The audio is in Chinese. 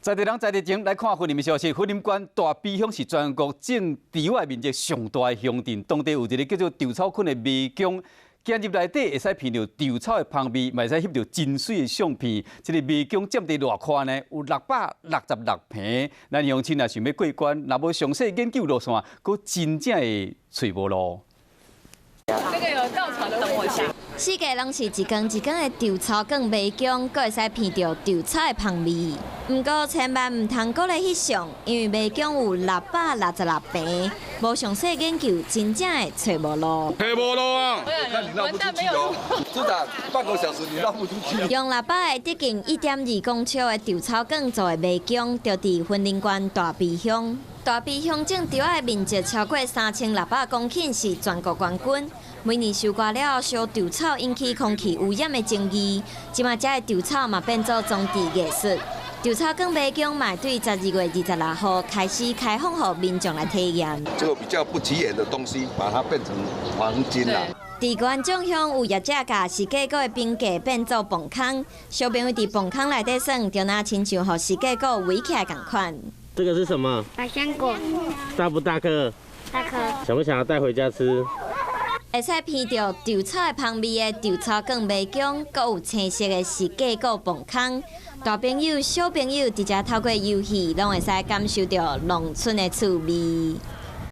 在地人在地前来看云林的消息，云林县大鼻乡是全国种稻的面积上大的乡镇，当地有一个叫做稻草捆的迷宫。 进入内底会使闻到稻草的香味，嘛会使翕到真水的相片。这个迷宫占地偌宽呢？有666坪。咱乡亲若想要过关，若无详细研究路线，佫真正会找无路。这个有稻草的，等我一下。四界拢是一根一根的稻草梗迷宫，佫会使闻到稻草的香味。不过千万唔通过来翕相，因为迷宫有666坪，无详细研究，真正会找无路。找无路啊！看你绕不出去哦。组长，半个小时你绕不出去。用600个直径1.2公尺的稻草梗做的迷宫，就伫云林县大鼻乡。大鼻乡种稻的面积超过3600公顷，是全国冠军。 每年收刮了烧稻草引起空气污染的争议，即马这稻草嘛变做装置艺术。稻草梗迷宫嘛对12月26号开始开放，予民众来体验。这个比较不起眼的东西，把它变成黄金啦。伫元种乡有业者甲石秸果的边界变做崩坑，小朋友伫崩坑内底耍，就拿亲像予石秸果围起来共款。这个是什么？百香果。大不大颗？大颗。想不想要带回家吃？ 会使闻到稻草的香味的稻草梗迷宫，阁有青色的石秸果崩坑。大朋友、小朋友直接透过游戏，拢会使感受到农村的趣味。